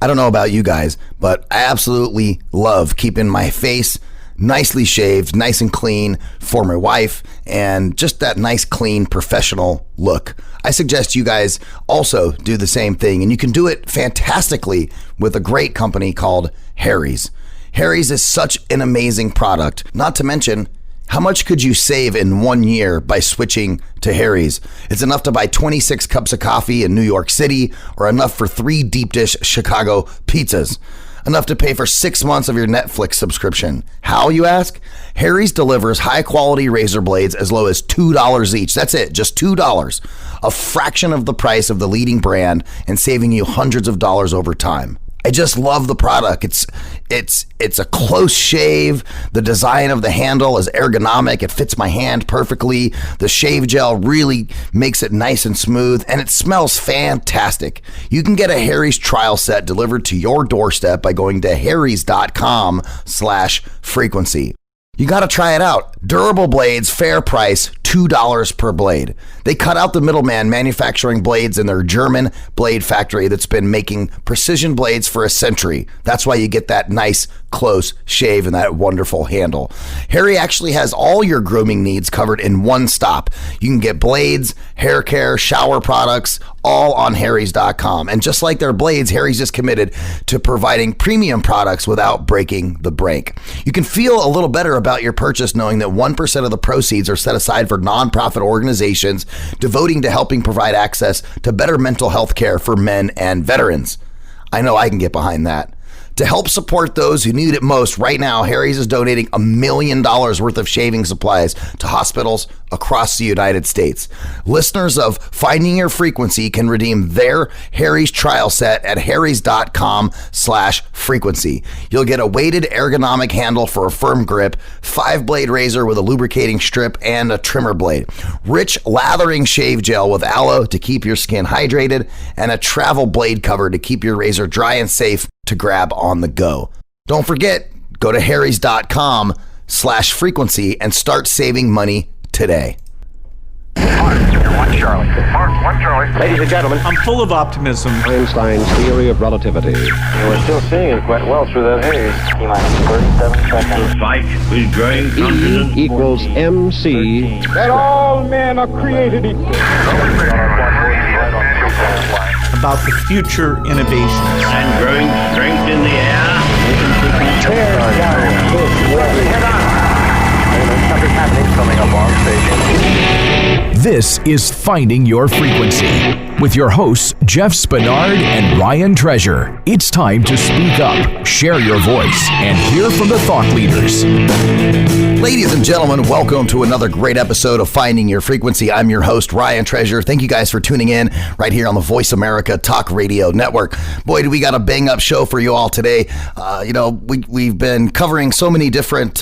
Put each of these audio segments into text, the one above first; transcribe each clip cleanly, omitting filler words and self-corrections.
I don't know about you guys, but I absolutely love keeping my face nicely shaved, nice and clean for my wife, and just that nice, clean, professional look. I suggest you guys also do the same thing, and you can do it fantastically with a great company called Harry's. Harry's is such an amazing product, not to mention how much could you save in 1 year by switching to Harry's? It's enough to buy 26 cups of coffee in New York City, or enough for 3 deep dish Chicago pizzas. Enough to pay for 6 months of your Netflix subscription. How, you ask? Harry's delivers high quality razor blades as low as $2 each. That's it, just $2. A fraction of the price of the leading brand, and saving you hundreds of dollars over time. I just love the product. It's a close shave. The design of the handle is ergonomic. It fits my hand perfectly. The shave gel really makes it nice and smooth, and it smells fantastic. You can get a Harry's trial set delivered to your doorstep by going to harrys.com/frequency. You got to try it out. Durable blades, fair price, $2 per blade. They cut out the middleman manufacturing blades in their German blade factory that's been making precision blades for a century. That's why you get that nice, close shave and that wonderful handle. Harry actually has all your grooming needs covered in one stop. You can get blades, hair care, shower products, all on harrys.com. And just like their blades, Harry's is committed to providing premium products without breaking the bank. You can feel a little better about your purchase knowing that 1% of the proceeds are set aside for nonprofit organizations devoting to helping provide access to better mental health care for men and veterans. I know I can get behind that. To help support those who need it most, right now, Harry's is donating $1 million worth of shaving supplies to hospitals across the United States. Listeners of Finding Your Frequency can redeem their Harry's trial set at harrys.com/frequency. You'll get a weighted ergonomic handle for a firm grip, 5-blade razor with a lubricating strip, and a trimmer blade. Rich lathering shave gel with aloe to keep your skin hydrated, and a travel blade cover to keep your razor dry and safe to grab on the go. Don't forget, go to harrys.com/frequency and start saving money today. Mark, 1 Charlie. Mark, 1 Charlie. Ladies and gentlemen, I'm full of optimism. Einstein's theory of relativity. We're still seeing it quite well through that haze. T-minus 37 seconds. Fight with growing confidence. E equals MC. That all men are created equal. About the future innovations. And growing strength in the air. Tear down this weapon. Head on. Something's happening coming up on station. This is Finding Your Frequency with your hosts, Jeff Spinard and Ryan Treasure. It's time to speak up, share your voice, and hear from the thought leaders. Ladies and gentlemen, welcome to another great episode of Finding Your Frequency. I'm your host, Ryan Treasure. Thank you guys for tuning in right here on the Voice America Talk Radio Network. Boy, do we got a bang-up show for you all today. We've been covering so many different,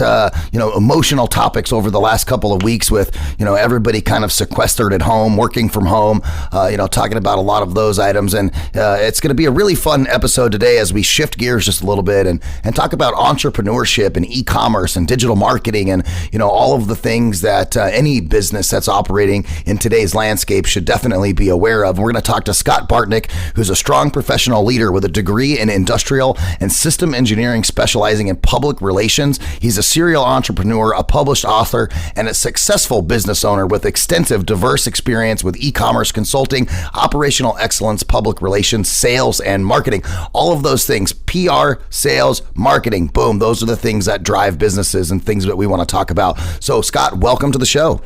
emotional topics over the last couple of weeks with, everybody kind of sequestered at home, working from home, talking about a lot of those items. And it's going to be a really fun episode today as we shift gears just a little bit and talk about entrepreneurship and e-commerce and digital marketing and, all of the things that any business that's operating in today's landscape should definitely be aware of. We're going to talk to Scott Bartnick, who's a strong professional leader with a degree in industrial and system engineering specializing in public relations. He's a serial entrepreneur, a published author, and a successful business owner with extensive diverse experience with e-commerce consulting, operational excellence, public relations, sales, and marketing. All of those things, PR, sales, marketing, boom, those are the things that drive businesses and things that we want to talk about. So Scott, welcome to the show.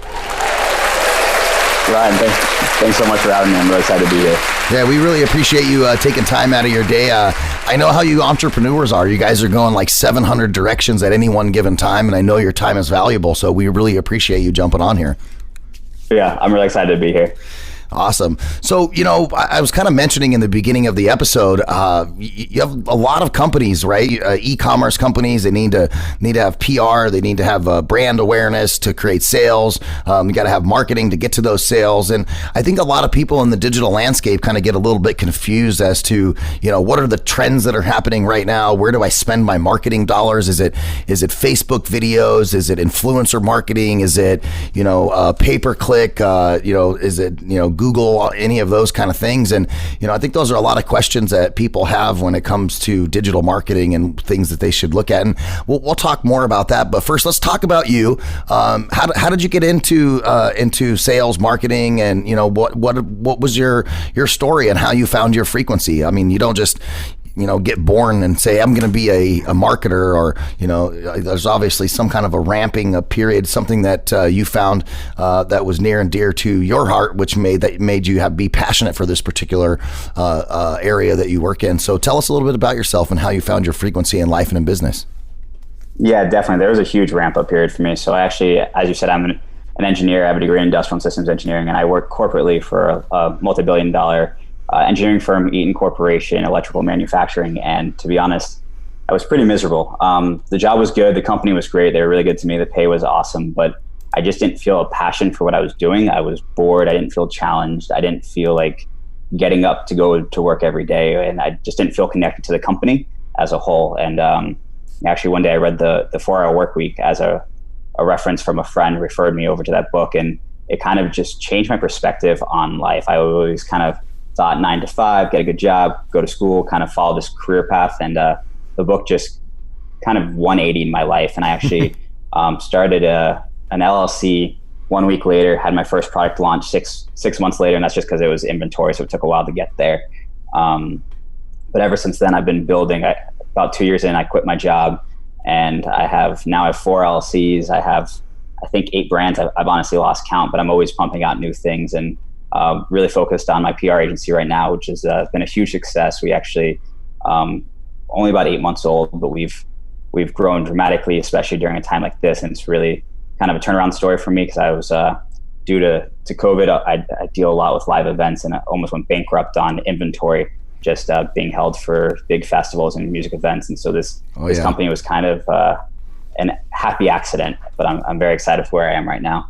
Ryan, thanks so much for having me. I'm really excited to be here. Yeah, we really appreciate you taking time out of your day. I know how you entrepreneurs are. You guys are going like 700 directions at any one given time, and I know your time is valuable, so we really appreciate you jumping on here. Yeah, I'm really excited to be here. Awesome. So, I was kind of mentioning in the beginning of the episode, you have a lot of companies, right? E-commerce companies, they need to have PR, they need to have brand awareness to create sales. You got to have marketing to get to those sales. And I think a lot of people in the digital landscape kind of get a little bit confused as to, what are the trends that are happening right now? Where do I spend my marketing dollars? Is it Facebook videos? Is it influencer marketing? Is it, pay-per-click? Is it, Google, any of those kind of things. And, I think those are a lot of questions that people have when it comes to digital marketing and things that they should look at. And we'll talk more about that. But first, let's talk about you. How did you get into sales, marketing, and, what was your story and how you found your frequency? I mean, you don't just get born and say, I'm going to be a marketer, or, there's obviously some kind of a ramping a period, something that you found that was near and dear to your heart, which made you be passionate for this particular area that you work in. So tell us a little bit about yourself and how you found your frequency in life and in business. Yeah, definitely. There was a huge ramp up period for me. So I actually, as you said, I'm an engineer. I have a degree in industrial and systems engineering, and I work corporately for a multi-billion-dollar engineering firm, Eaton Corporation, electrical manufacturing. And to be honest, I was pretty miserable. The job was good. The company was great. They were really good to me. The pay was awesome, but I just didn't feel a passion for what I was doing. I was bored. I didn't feel challenged. I didn't feel like getting up to go to work every day. And I just didn't feel connected to the company as a whole. And actually one day I read the 4-Hour Workweek as a reference from a friend, referred me over to that book. And it kind of just changed my perspective on life. I always kind of thought 9 to 5, get a good job, go to school, kind of follow this career path. And the book just kind of 180 in my life. And I actually started an LLC 1 week later, had my first product launch six months later. And that's just because it was inventory. So it took a while to get there. But ever since then, I've been building. About 2 years in, I quit my job, and I have 4 LLCs. I have, I think, 8 brands. I've honestly lost count, but I'm always pumping out new things, and really focused on my PR agency right now, which has been a huge success. We actually only about 8 months old, but we've grown dramatically, especially during a time like this. And it's really kind of a turnaround story for me, because I was due to COVID, I deal a lot with live events, and I almost went bankrupt on inventory, just being held for big festivals and music events. And so this company was kind of an happy accident, but I'm very excited for where I am right now.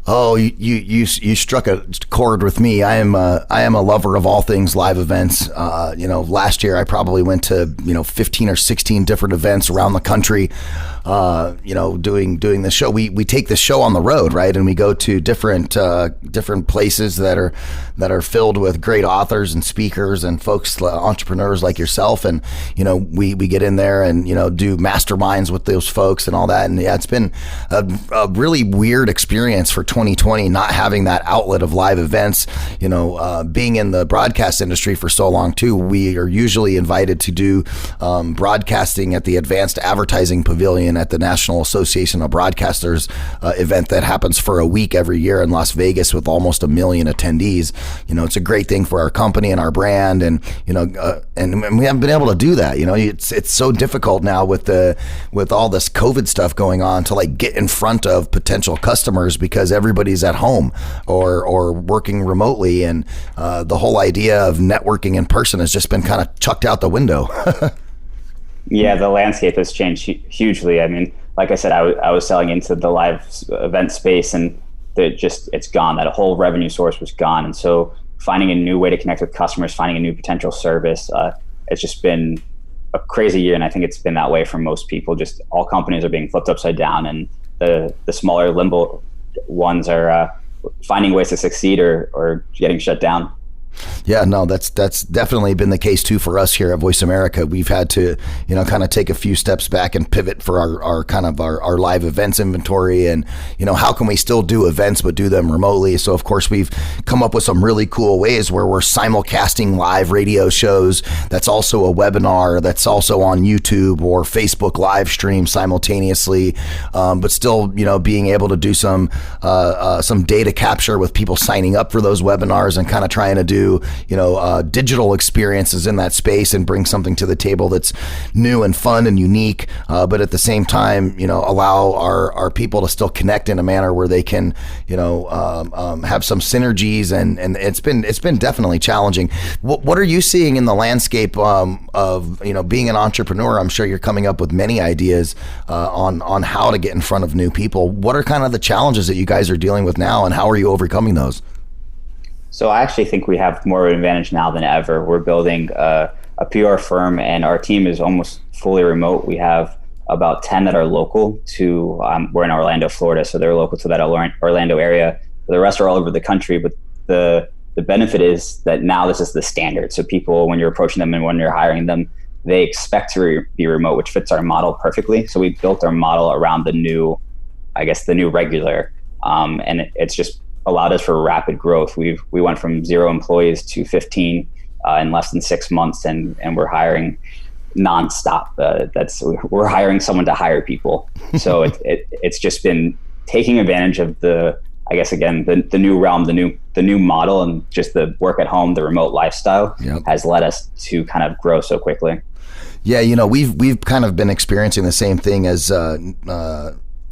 Oh, you struck a chord with me. I am a lover of all things live events. Last year I probably went to 15 or 16 different events around the country. Doing the show. We take the show on the road, right? And we go to different places that are filled with great authors and speakers and folks, entrepreneurs like yourself. And we get in there and do masterminds with those folks and all that. And yeah, it's been a really weird experience for 2020, not having that outlet of live events. Being in the broadcast industry for so long too, we are usually invited to do broadcasting at the Advanced Advertising Pavilion at the National Association of Broadcasters event that happens for a week every year in Las Vegas with almost 1 million attendees. It's a great thing for our company and our brand, and and we haven't been able to do that. It's so difficult now with all this COVID stuff going on to get in front of potential customers, because everybody's at home or working remotely, and the whole idea of networking in person has just been kind of chucked out the window. Yeah, the landscape has changed hugely. I mean, like I said, I was selling into the live event space, and it's gone. That whole revenue source was gone. And so finding a new way to connect with customers, finding a new potential service, it's just been a crazy year. And I think it's been that way for most people. Just all companies are being flipped upside down, and the smaller limbo ones are finding ways to succeed or getting shut down. Yeah, no, that's definitely been the case too for us here at Voice America. We've had to, kind of take a few steps back and pivot for our live events inventory, and how can we still do events but do them remotely? So of course we've come up with some really cool ways where we're simulcasting live radio shows. That's also a webinar. That's also on YouTube or Facebook live stream simultaneously, but still, being able to do some data capture with people signing up for those webinars, and kind of trying to do digital experiences in that space and bring something to the table that's new and fun and unique, but at the same time, allow our people to still connect in a manner where they can, have some synergies, and it's been definitely challenging. What are you seeing in the landscape of being an entrepreneur? I'm sure you're coming up with many ideas on how to get in front of new people. What are kind of the challenges that you guys are dealing with now, and how are you overcoming those? So I actually think we have more of an advantage now than ever. We're building a PR firm, and our team is almost fully remote. We have about 10 that are local to, we're in Orlando, Florida, so they're local to that Orlando area. The rest are all over the country, but the benefit is that now this is the standard. So people, when you're approaching them and when you're hiring them, they expect to be remote, which fits our model perfectly. So we built our model around the new regular, and it's just allowed us for rapid growth. We went from 0 employees to 15 in less than 6 months, and we're hiring nonstop. We're hiring someone to hire people. So it's just been taking advantage of the new realm, the new model, and just the work at home, the remote lifestyle has led us to kind of grow so quickly. Yeah, we've kind of been experiencing the same thing as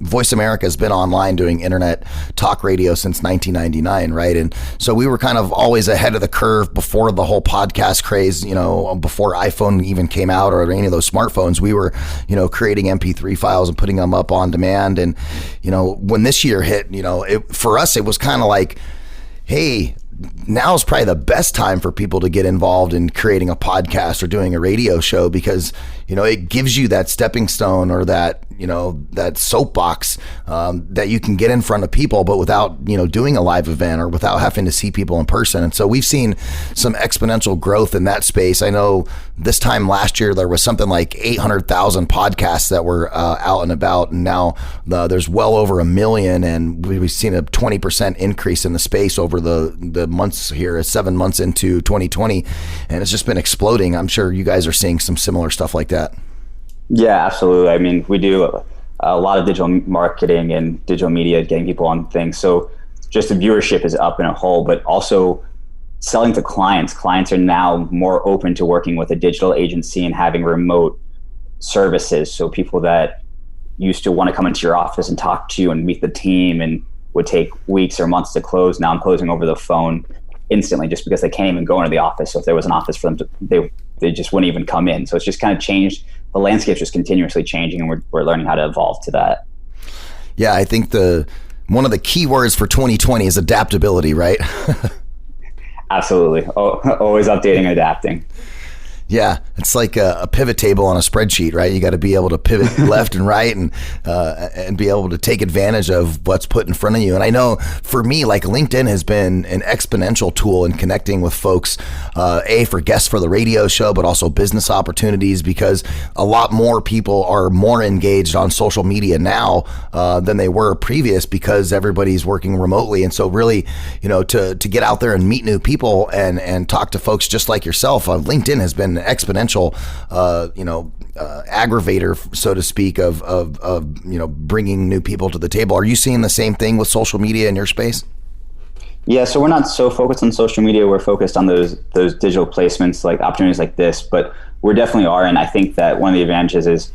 Voice America has been online doing internet talk radio since 1999, right? And so we were kind of always ahead of the curve before the whole podcast craze, before iPhone even came out or any of those smartphones. We were, creating MP3 files and putting them up on demand. And, when this year hit, for us, it was kind of like, hey, now is probably the best time for people to get involved in creating a podcast or doing a radio show, because it gives you that stepping stone or that that soapbox that you can get in front of people, but without doing a live event or without having to see people in person. And so we've seen some exponential growth in that space. I know this time last year there was something like 800,000 podcasts that were out and about, and now there's well over 1 million, and we've seen a 20% increase in the space over the months here, 7 months into 2020, and it's just been exploding. I'm sure you guys are seeing some similar stuff like that. Yeah, absolutely. I mean, we do a lot of digital marketing and digital media, getting people on things. So just the viewership is up in a whole, but also selling to clients. Clients are now more open to working with a digital agency and having remote services. So people that used to want to come into your office and talk to you and meet the team and would take weeks or months to close, now I'm closing over the phone instantly, just because they can't even go into the office. So if there was an office for them, they just wouldn't even come in. So it's just kind of changed. The landscape's just continuously changing, and we're learning how to evolve to that. Yeah, I think one of the key words for 2020 is adaptability, right? Absolutely. Always updating and adapting. Yeah, it's like a pivot table on a spreadsheet, right? You got to be able to pivot left and right and be able to take advantage of what's put in front of you. And I know for me, like LinkedIn has been an exponential tool in connecting with folks, for guests for the radio show, but also business opportunities, because a lot more people are more engaged on social media now than they were previous, because everybody's working remotely. And so really, to get out there and meet new people and talk to folks just like yourself, LinkedIn has been an exponential, aggravator, so to speak, of bringing new people to the table. Are you seeing the same thing with social media in your space? Yeah, so we're not so focused on social media. We're focused on those digital placements, like opportunities like this. But we definitely are, and I think that one of the advantages is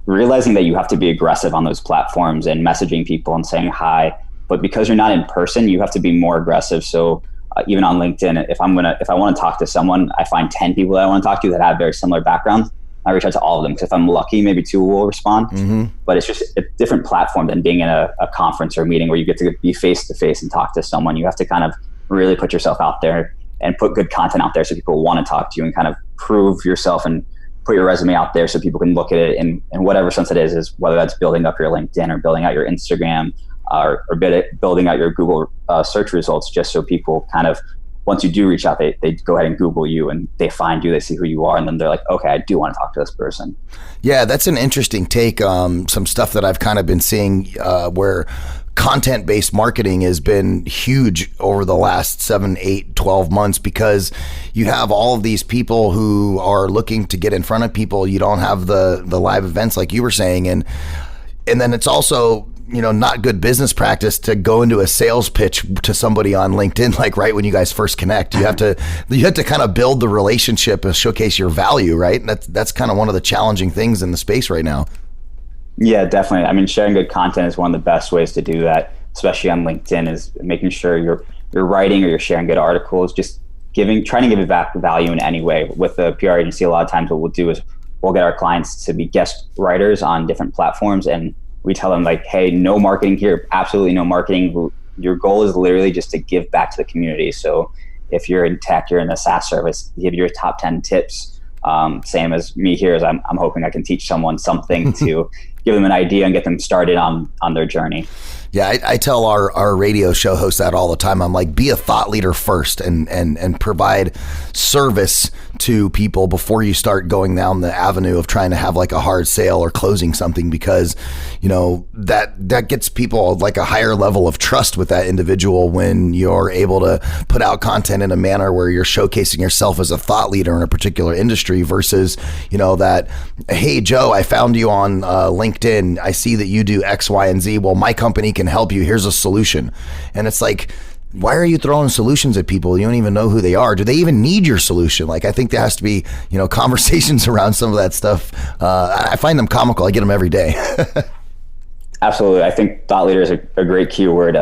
realizing that you have to be aggressive on those platforms and messaging people and saying hi. But because you're not in person, you have to be more aggressive. So even on LinkedIn, if I want to talk to someone, I find 10 people that I want to talk to that have very similar backgrounds. I reach out to all of them, because if I'm lucky, maybe 2 will respond. Mm-hmm. But it's just a different platform than being in a conference or a meeting where you get to be face to face and talk to someone. You have to kind of really put yourself out there and put good content out there so people want to talk to you, and kind of prove yourself and put your resume out there so people can look at it in whatever sense it is whether that's building up your LinkedIn or building out your Instagram, or building out your Google search results, just so people kind of, once you do reach out, they go ahead and Google you and they find you, they see who you are, and then they're like, okay, I do want to talk to this person. Yeah, that's an interesting take. Some stuff that I've kind of been seeing where content-based marketing has been huge over the last 7, 8, 12 months, because you have all of these people who are looking to get in front of people. You don't have the live events like you were saying. And then it's also, not good business practice to go into a sales pitch to somebody on LinkedIn, like right when you guys first connect. You have to kind of build the relationship and showcase your value, right? That's kind of one of the challenging things in the space right now. Yeah, definitely. I mean, sharing good content is one of the best ways to do that, especially on LinkedIn, is making sure you're writing or you're sharing good articles, just trying to give back value in any way. With the PR agency, a lot of times what we'll do is we'll get our clients to be guest writers on different platforms, and we tell them, like, hey, no marketing here, absolutely no marketing. Your goal is literally just to give back to the community. So if you're in tech, you're in the SaaS service, give your top 10 tips. Same as me here, is I'm hoping I can teach someone something to give them an idea and get them started on their journey. Yeah, I tell our radio show hosts that all the time. I'm like, be a thought leader first and provide service to people before you start going down the avenue of trying to have like a hard sale or closing something, because, you know, that gets people like a higher level of trust with that individual when you're able to put out content in a manner where you're showcasing yourself as a thought leader in a particular industry versus, you know, that, hey, Joe, I found you on LinkedIn. I see that you do X, Y, and Z. Well, my company can help you. Here's a solution. And it's like, why are you throwing solutions at people? You don't even know who they are. Do they even need your solution? Like, I think there has to be, you know, conversations around some of that stuff. I find them comical. I get them every day. Absolutely. I think thought leader is a great keyword.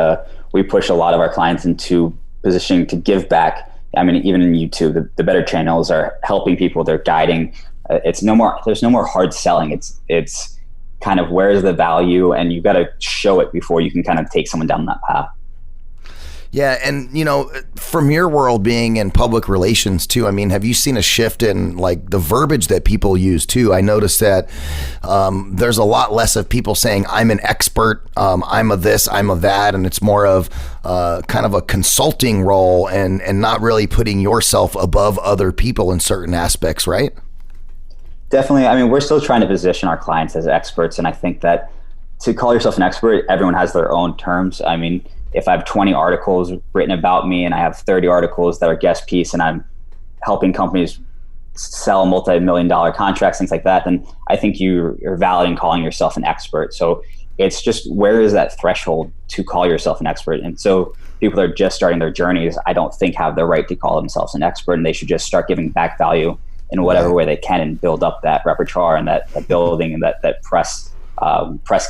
We push a lot of our clients into positioning to give back. I mean, even in YouTube, the better channels are helping people. They're guiding. There's no more hard selling. It's kind of, where's the value, and you got to show it before you can kind of take someone down that path. Yeah. And, you know, from your world being in public relations too, I mean, have you seen a shift in like the verbiage that people use too? I noticed that there's a lot less of people saying I'm an expert, I'm a this, I'm a that, and it's more of kind of a consulting role and not really putting yourself above other people in certain aspects, right? Definitely. I mean, we're still trying to position our clients as experts. And I think that to call yourself an expert, everyone has their own terms. I mean, if I have 20 articles written about me and I have 30 articles that are guest piece and I'm helping companies sell multi-million-dollar contracts, things like that, then I think you're valid in calling yourself an expert. So it's just, where is that threshold to call yourself an expert? And so people that are just starting their journeys, I don't think have the right to call themselves an expert, and they should just start giving back value in whatever way they can and build up that repertoire and that building and that press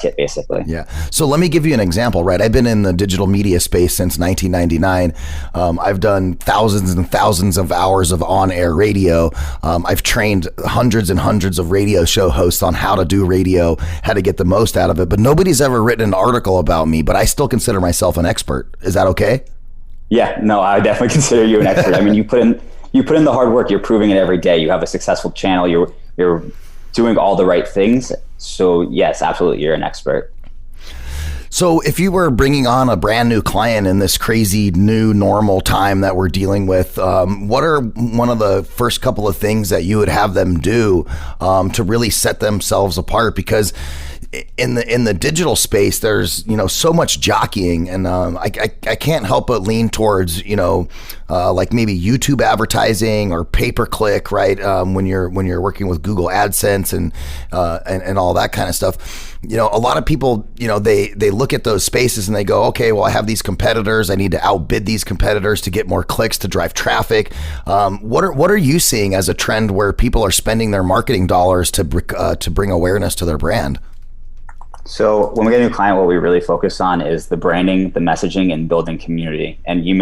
kit, basically. Yeah. So let me give you an example, right? I've been in the digital media space since 1999. I've done thousands and thousands of hours of on-air radio. I've trained hundreds and hundreds of radio show hosts on how to do radio, how to get the most out of it. But nobody's ever written an article about me, but I still consider myself an expert. Is that okay? Yeah, no, I definitely consider you an expert. I mean, you put in the hard work. You're proving it every day. You have a successful channel. You're doing all the right things. So yes, absolutely, you're an expert. So if you were bringing on a brand new client in this crazy new normal time that we're dealing with, what are one of the first couple of things that you would have them do to really set themselves apart? Because in the digital space, there's, you know, so much jockeying, and I can't help but lean towards, you know, like maybe YouTube advertising or pay-per-click, right? When you're working with Google AdSense and all that kind of stuff. You know, a lot of people, you know, they look at those spaces and they go, okay, well, I have these competitors. I need to outbid these competitors to get more clicks, to drive traffic. What are you seeing as a trend where people are spending their marketing dollars to bring awareness to their brand? So when we get a new client, what we really focus on is the branding, the messaging, and building community. And you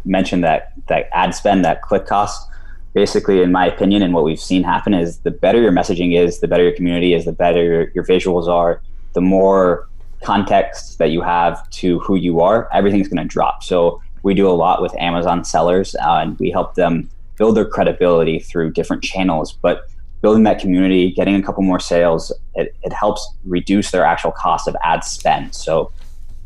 mentioned that ad spend, that click cost. Basically, in my opinion, and what we've seen happen is the better your messaging is, the better your community is, the better your visuals are, the more context that you have to who you are, everything's going to drop. So we do a lot with Amazon sellers, and we help them build their credibility through different channels. But building that community, getting a couple more sales, it helps reduce their actual cost of ad spend. So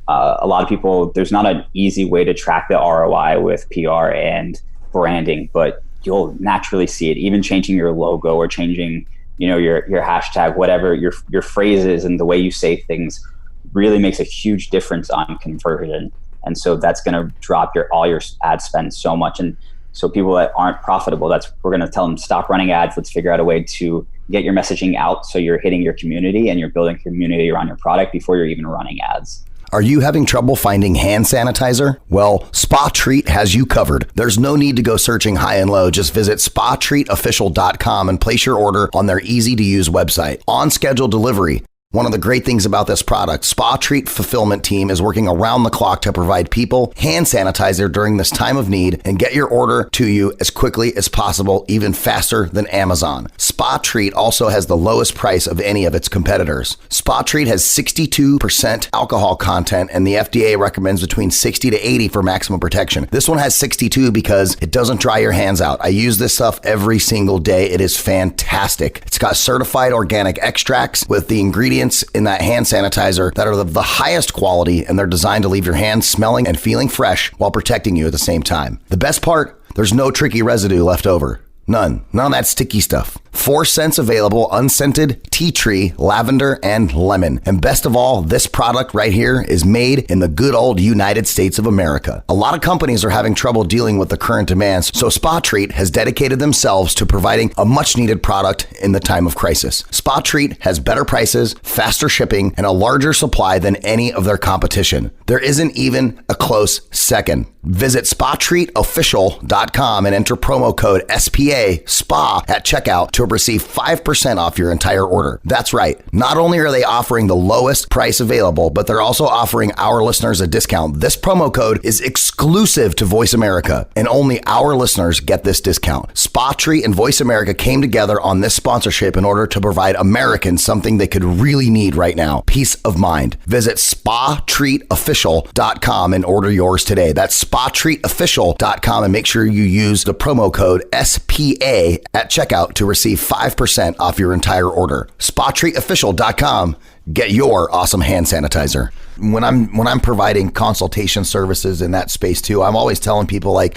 a lot of people, there's not an easy way to track the ROI with PR and branding, but you'll naturally see it. Even changing your logo or changing, you know, your hashtag, whatever your phrases and the way you say things really makes a huge difference on conversion. And so that's going to drop all your ad spend so much. And so people that aren't profitable, we're going to tell them, stop running ads. Let's figure out a way to get your messaging out so you're hitting your community and you're building community around your product before you're even running ads. Are you having trouble finding hand sanitizer? Well, Spa Treat has you covered. There's no need to go searching high and low. Just visit spatreatofficial.com and place your order on their easy-to-use website. On schedule delivery. One of the great things about this product, Spa Treat Fulfillment Team is working around the clock to provide people hand sanitizer during this time of need and get your order to you as quickly as possible, even faster than Amazon. Spa Spa Treat also has the lowest price of any of its competitors. Spa Treat has 62% alcohol content, and the FDA recommends between 60 to 80 for maximum protection. This one has 62 because it doesn't dry your hands out. I use this stuff every single day. It is fantastic. It's got certified organic extracts with the ingredients in that hand sanitizer that are of the highest quality, and they're designed to leave your hands smelling and feeling fresh while protecting you at the same time. The best part, there's no tricky residue left over. None of that sticky stuff. 4 scents available: unscented, tea tree, lavender, and lemon. And best of all, this product right here is made in the good old United States of America. A lot of companies are having trouble dealing with the current demands, so Spa Treat has dedicated themselves to providing a much needed product in the time of crisis. Spa Treat has better prices, faster shipping, and a larger supply than any of their competition. There isn't even a close second. Visit SpaTreatOfficial.com and enter promo code SPA SPA at checkout to receive 5% off your entire order. That's right. Not only are they offering the lowest price available, but they're also offering our listeners a discount. This promo code is exclusive to Voice America, and only our listeners get this discount. Spa Treat and Voice America came together on this sponsorship in order to provide Americans something they could really need right now: peace of mind. Visit SpaTreatOfficial.com and order yours today. That's SpaTreatOfficial.com, and make sure you use the promo code SPA at checkout to receive 5% off your entire order. SpaTreatOfficial.com. Get your awesome hand sanitizer. When I'm providing consultation services in that space too, I'm always telling people, like,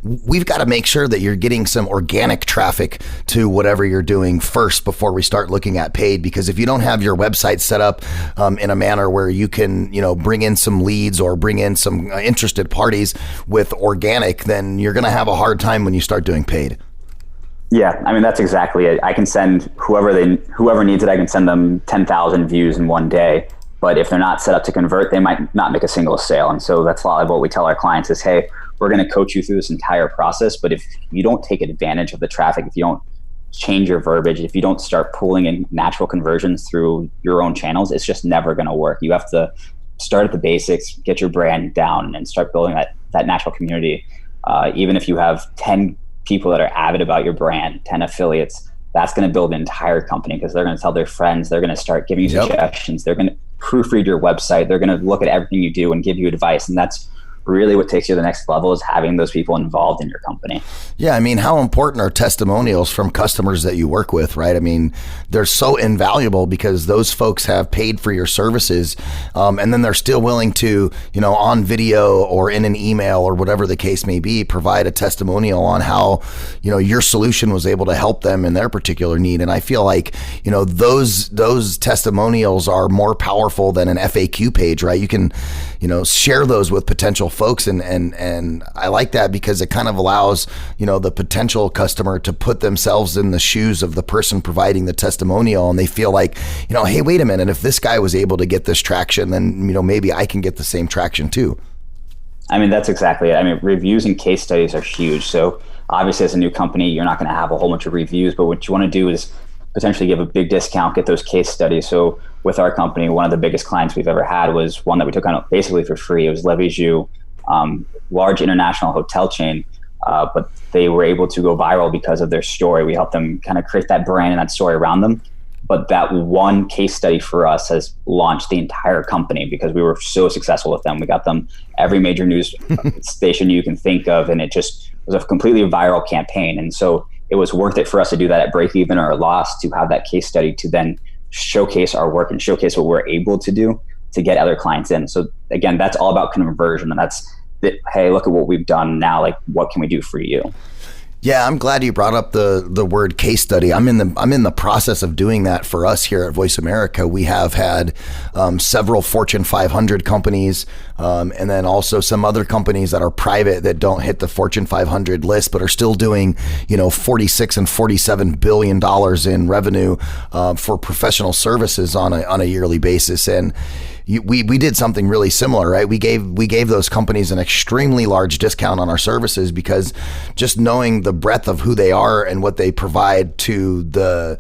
we've got to make sure that you're getting some organic traffic to whatever you're doing first before we start looking at paid. Because if you don't have your website set up in a manner where you can, bring in some leads or bring in some interested parties with organic, then you're going to have a hard time when you start doing paid. Yeah, I mean, that's exactly it. I can send whoever needs it, I can send them 10,000 views in one day. But if they're not set up to convert, they might not make a single sale. And so that's a lot of what we tell our clients is, hey, we're going to coach you through this entire process. But if you don't take advantage of the traffic, if you don't change your verbiage, if you don't start pulling in natural conversions through your own channels, it's just never going to work. You have to start at the basics, get your brand down, and start building that natural community. Even if you have 10 people that are avid about your brand, 10 affiliates, that's going to build an entire company, because they're going to tell their friends, they're going to start giving you suggestions, they're going to proofread your website, they're going to look at everything you do and give you advice. And that's really what takes you to the next level, is having those people involved in your company. Yeah, I mean, how important are testimonials from customers that you work with, right? I mean, they're so invaluable because those folks have paid for your services, and then they're still willing to, on video or in an email or whatever the case may be, provide a testimonial on how, your solution was able to help them in their particular need. And I feel like, those testimonials are more powerful than an FAQ page, right? You can, share those with potential folks, and I like that because it kind of allows the potential customer to put themselves in the shoes of the person providing the testimonial, and they feel like, hey, wait a minute, if this guy was able to get this traction, then maybe I can get the same traction too. I mean, that's exactly it. I mean, reviews and case studies are huge. So obviously, as a new company, you're not going to have a whole bunch of reviews, but what you want to do is potentially give a big discount, get those case studies. So with our company, one of the biggest clients we've ever had was one that we took on basically for free. It was Levi'Jus, large international hotel chain, but they were able to go viral because of their story. We helped them kind of create that brand and that story around them. But that one case study for us has launched the entire company because we were so successful with them. We got them every major news station you can think of, and it just was a completely viral campaign. And so it was worth it for us to do that at break even or loss, to have that case study to then showcase our work and showcase what we're able to do to get other clients in. So again, that's all about conversion, and that's hey, look at what we've done now. Like, what can we do for you? Yeah, I'm glad you brought up the word case study. I'm in the process of doing that for us here at Voice America. We have had several Fortune 500 companies, and then also some other companies that are private that don't hit the Fortune 500 list, but are still doing, $46 and $47 billion in revenue for professional services on a yearly basis. And we did something really similar, right? We gave those companies an extremely large discount on our services because just knowing the breadth of who they are and what they provide to the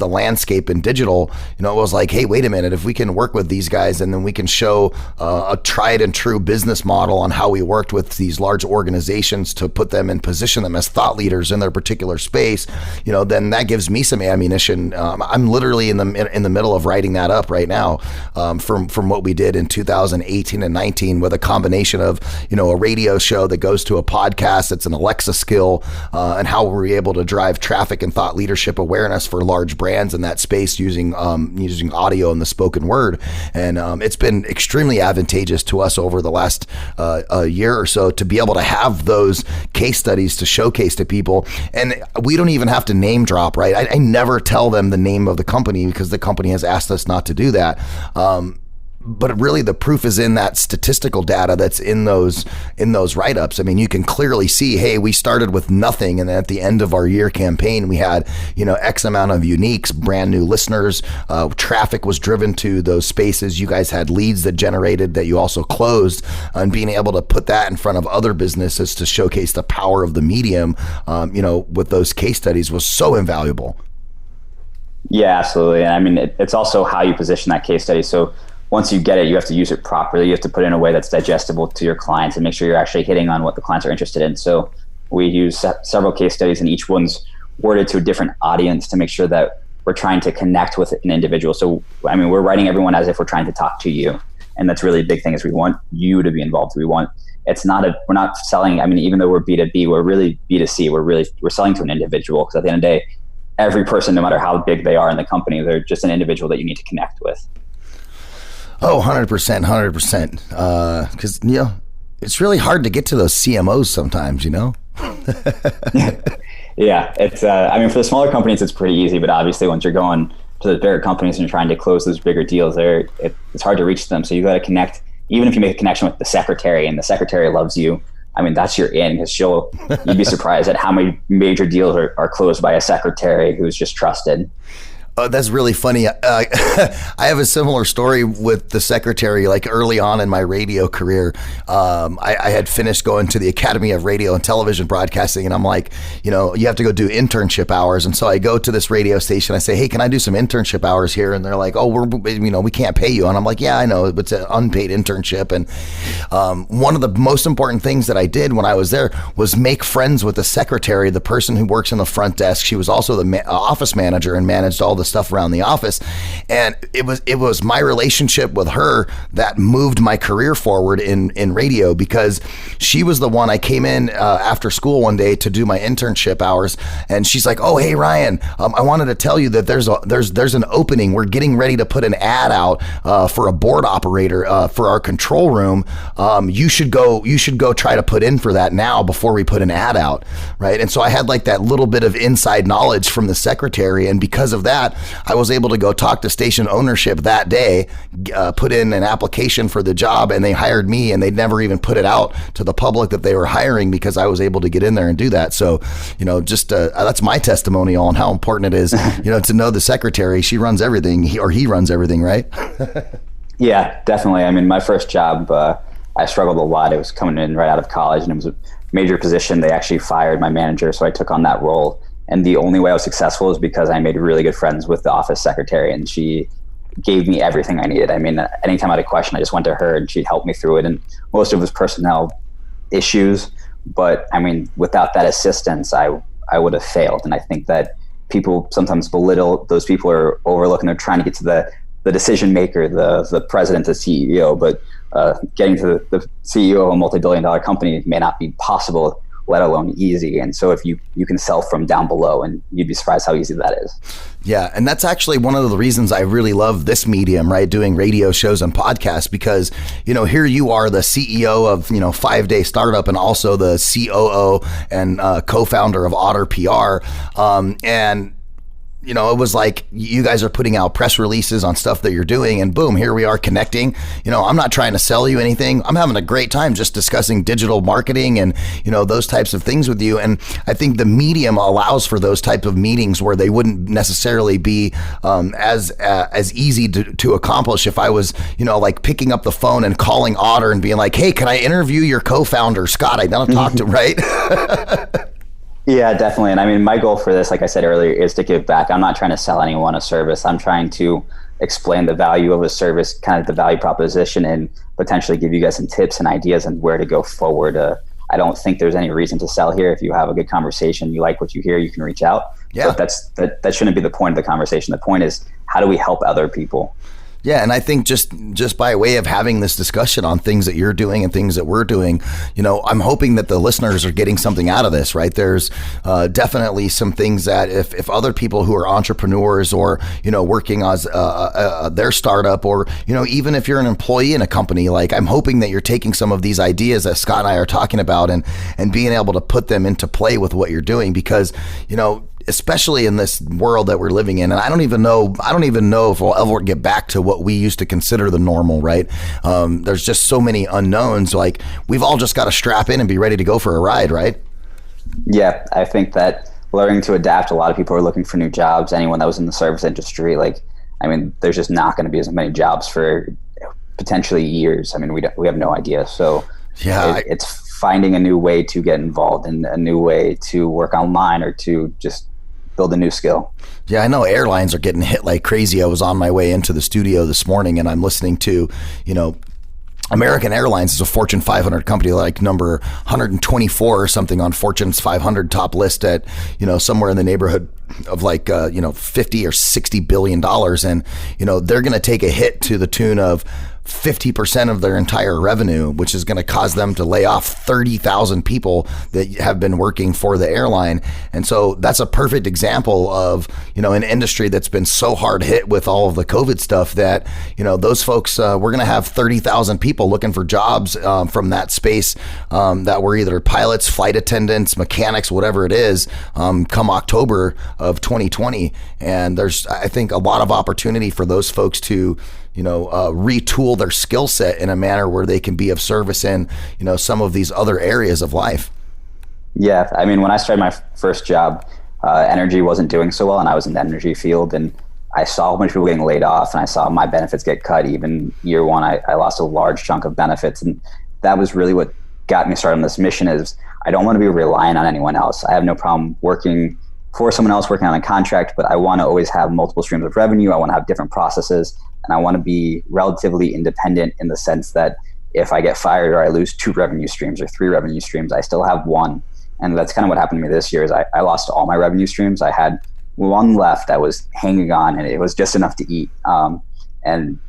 landscape in digital, it was like, hey, wait a minute, if we can work with these guys and then we can show a tried and true business model on how we worked with these large organizations to put them and position them as thought leaders in their particular space, then that gives me some ammunition. I'm literally in the middle of writing that up right now, from what we did in 2018 and 19 with a combination of, a radio show that goes to a podcast that's an Alexa skill, and how we're able to drive traffic and thought leadership awareness for large brands in that space using audio and the spoken word. And it's been extremely advantageous to us over the last a year or so to be able to have those case studies to showcase to people. And we don't even have to name drop, right? I never tell them the name of the company because the company has asked us not to do that. But really the proof is in that statistical data that's in those write-ups. I mean, you can clearly see, hey, we started with nothing, and then at the end of our year campaign, we had, X amount of uniques, brand new listeners, traffic was driven to those spaces. You guys had leads that generated that you also closed, and being able to put that in front of other businesses to showcase the power of the medium, with those case studies was so invaluable. Yeah, absolutely. And I mean, it's also how you position that case study. So once you get it, you have to use it properly. You have to put it in a way that's digestible to your clients and make sure you're actually hitting on what the clients are interested in. So we use several case studies, and each one's worded to a different audience to make sure that we're trying to connect with an individual. So, I mean, we're writing everyone as if we're trying to talk to you. And that's really a big thing, is we want you to be involved. we're not selling. I mean, even though we're B2B, we're really B2C. We're selling to an individual, because at the end of the day, every person, no matter how big they are in the company, they're just an individual that you need to connect with. Oh, 100%. Because, it's really hard to get to those CMOs sometimes, Yeah, it's, I mean, for the smaller companies, it's pretty easy, but obviously once you're going to the bigger companies and you're trying to close those bigger deals, it's hard to reach them. So you got to connect, even if you make a connection with the secretary and the secretary loves you, I mean, that's your in, because you'd be surprised at how many major deals are closed by a secretary who's just trusted. Oh, that's really funny. I have a similar story with the secretary. Like early on in my radio career, I had finished going to the Academy of Radio and Television Broadcasting, and I'm like, you have to go do internship hours. And so I go to this radio station. I say, hey, can I do some internship hours here? And they're like, oh, we can't pay you. And I'm like, yeah, I know, it's an unpaid internship. And one of the most important things that I did when I was there was make friends with the secretary, the person who works in the front desk. She was also the office manager and managed all the stuff around the office. And it was my relationship with her that moved my career forward in radio, because she was the one. I came in after school one day to do my internship hours, and she's like, oh, hey, Ryan, I wanted to tell you that there's an opening. We're getting ready to put an ad out for a board operator for our control room. You should go try to put in for that now before we put an ad out, right? And so I had like that little bit of inside knowledge from the secretary, and because of that, I was able to go talk to station ownership that day, put in an application for the job, and they hired me, and they never even put it out to the public that they were hiring, because I was able to get in there and do that. So, just that's my testimonial on how important it is, to know the secretary. She runs everything, he runs everything, right? Yeah, definitely. I mean, my first job, I struggled a lot. It was coming in right out of college, and it was a major position. They actually fired my manager, so I took on that role. And the only way I was successful is because I made really good friends with the office secretary, and she gave me everything I needed. I mean, anytime I had a question, I just went to her and she'd help me through it. And most of it was personnel issues. But I mean, without that assistance, I would have failed. And I think that people sometimes belittle those people, or overlooking. They're trying to get to the decision maker, the president, the CEO, but getting to the CEO of a multi-billion-dollar company may not be possible, let alone easy. And so if you can sell from down below, and you'd be surprised how easy that is. Yeah. And that's actually one of the reasons I really love this medium, right? Doing radio shows and podcasts, because, here you are, the CEO of, 5 Day Startup, and also the COO and co-founder of Otter PR. And it was like you guys are putting out press releases on stuff that you're doing, and boom, here we are connecting. I'm not trying to sell you anything. I'm having a great time just discussing digital marketing and, those types of things with you. And I think the medium allows for those type of meetings where they wouldn't necessarily be as easy to accomplish if I was, like picking up the phone and calling Otter and being like, hey, can I interview your co-founder, Scott? I don't talk to, right? Yeah, definitely. And I mean, my goal for this, like I said earlier, is to give back. I'm not trying to sell anyone a service. I'm trying to explain the value of a service, kind of the value proposition, and potentially give you guys some tips and ideas on where to go forward. I don't think there's any reason to sell here. If you have a good conversation, you like what you hear, you can reach out. Yeah. But that shouldn't be the point of the conversation. The point is, how do we help other people? Yeah, and I think just by way of having this discussion on things that you're doing and things that we're doing, I'm hoping that the listeners are getting something out of this, right? There's definitely some things that if other people who are entrepreneurs or, working as their startup, or, even if you're an employee in a company, like I'm hoping that you're taking some of these ideas that Scott and I are talking about and being able to put them into play with what you're doing, because, especially in this world that we're living in. And I don't even know if we'll ever get back to what we used to consider the normal, right? There's just so many unknowns. Like we've all just got to strap in and be ready to go for a ride, right? Yeah, I think that learning to adapt, a lot of people are looking for new jobs. Anyone that was in the service industry, there's just not going to be as many jobs for potentially years. I mean, we have no idea. So yeah, it's finding a new way to get involved and a new way to work online or to just build a new skill. Yeah, I know airlines are getting hit like crazy. I was on my way into the studio this morning and I'm listening to, American Airlines is a Fortune 500 company, like number 124 or something on Fortune's 500 top list at, somewhere in the neighborhood of 50 or 60 billion dollars. And, they're going to take a hit to the tune of 50% of their entire revenue, which is going to cause them to lay off 30,000 people that have been working for the airline. And so that's a perfect example of, an industry that's been so hard hit with all of the COVID stuff that, those folks, we're going to have 30,000 people looking for jobs from that space that were either pilots, flight attendants, mechanics, whatever it is, come October of 2020. And there's, I think, a lot of opportunity for those folks to retool their skill set in a manner where they can be of service in, some of these other areas of life. Yeah. I mean, when I started my first job, energy wasn't doing so well, and I was in the energy field, and I saw a bunch of people getting laid off, and I saw my benefits get cut. Even year one, I lost a large chunk of benefits. And that was really what got me started on this mission. Is I don't want to be reliant on anyone else. I have no problem working for someone else, working on a contract, but I want to always have multiple streams of revenue. I want to have different processes. And I want to be relatively independent in the sense that if I get fired or I lose 2 revenue streams or 3 revenue streams, I still have 1. And that's kind of what happened to me this year. Is I lost all my revenue streams. I had 1 left that was hanging on, and it was just enough to eat. And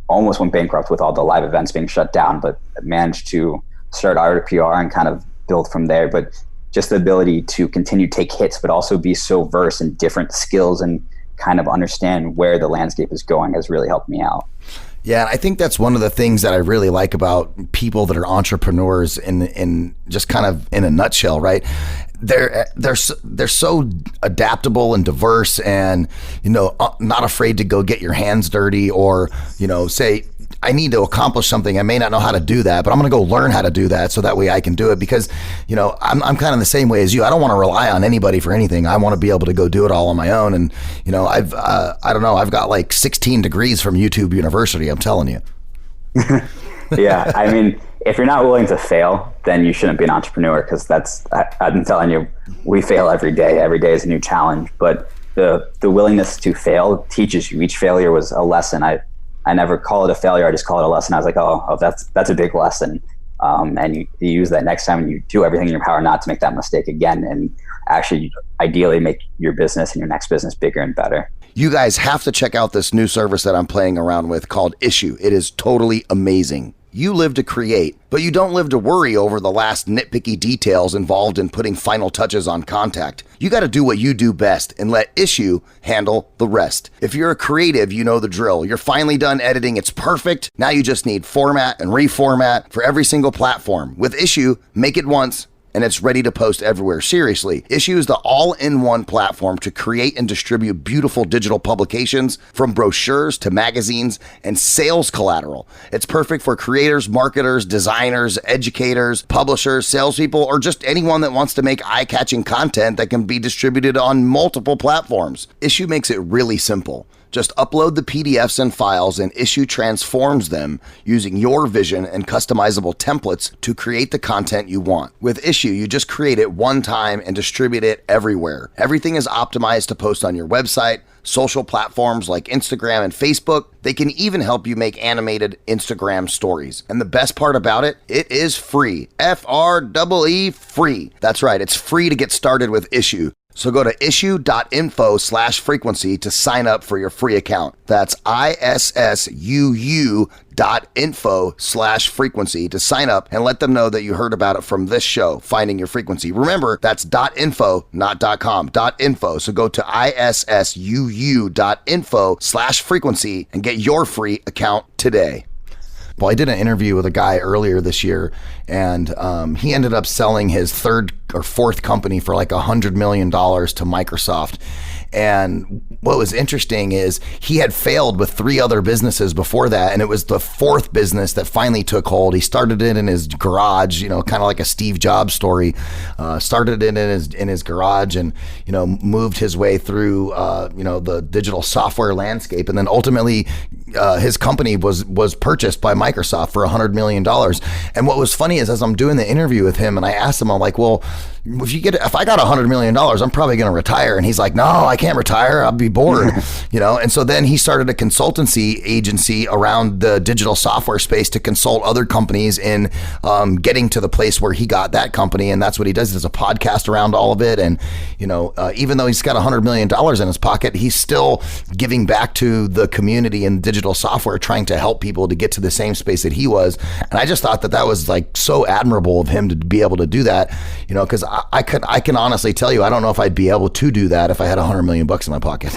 almost went bankrupt with all the live events being shut down, but managed to start art PR and kind of build from there. But just the ability to continue to take hits, but also be so versed in different skills and kind of understand where the landscape is going has really helped me out. Yeah, and I think that's one of the things that I really like about people that are entrepreneurs in just kind of in a nutshell, right? They're so adaptable and diverse, and not afraid to go get your hands dirty, or say, I need to accomplish something. I may not know how to do that, but I'm going to go learn how to do that so that way I can do it, because I'm kind of the same way as you. I don't want to rely on anybody for anything. I want to be able to go do it all on my own. And I've got like 16 degrees from YouTube University, I'm telling you. Yeah, I mean, if you're not willing to fail, then you shouldn't be an entrepreneur, because I'm telling you, we fail every day. Every day is a new challenge, but the willingness to fail teaches you. Each failure was a lesson. I never call it a failure. I just call it a lesson. I was like, oh, that's a big lesson. And you use that next time, and you do everything in your power not to make that mistake again, and actually ideally make your business and your next business bigger and better. You guys have to check out this new service that I'm playing around with called Issue. It is totally amazing. You live to create, but you don't live to worry over the last nitpicky details involved in putting final touches on contact. You got to do what you do best and let Issue handle the rest. If you're a creative, you know the drill. You're finally done editing. It's perfect. Now you just need format and reformat for every single platform. With Issue, make it once, and it's ready to post everywhere. Seriously, Issue is the all-in-one platform to create and distribute beautiful digital publications, from brochures to magazines and sales collateral. It's perfect for creators, marketers, designers, educators, publishers, salespeople, or just anyone that wants to make eye-catching content that can be distributed on multiple platforms. Issue makes it really simple. Just upload the PDFs and files, and Issue transforms them using your vision and customizable templates to create the content you want. With Issue, you just create it one time and distribute it everywhere. Everything is optimized to post on your website, social platforms like Instagram and Facebook. They can even help you make animated Instagram stories. And the best part about it, it is free. FREE free. That's right, it's free to get started with Issue. So go to issue.info/frequency to sign up for your free account. That's ISSUU.info/frequency to sign up and let them know that you heard about it from this show, Finding Your Frequency. Remember, that's .info, not .com, .info. So go to ISSUU.info/frequency and get your free account today. Well, I did an interview with a guy earlier this year, and he ended up selling his third or fourth company for like $100 million to Microsoft. And what was interesting is he had failed with 3 other businesses before that, and it was the fourth business that finally took hold. He started it in his garage, kind of like a Steve Jobs story. Started it in his garage, and moved his way through the digital software landscape, and then ultimately his company was purchased by Microsoft for $100 million. And what was funny is, as I'm doing the interview with him, and I asked him, I'm like, well, if I got $100 million, I'm probably going to retire. And he's like, no, I can't retire. I'll be bored, And so then he started a consultancy agency around the digital software space to consult other companies in getting to the place where he got that company. And that's what he does. There's a podcast around all of it. And, even though he's got $100 million in his pocket, he's still giving back to the community in digital software, trying to help people to get to the same space that he was. And I just thought that was like so admirable of him to be able to do that, because I can honestly tell you, I don't know if I'd be able to do that if I had $100 million in my pocket.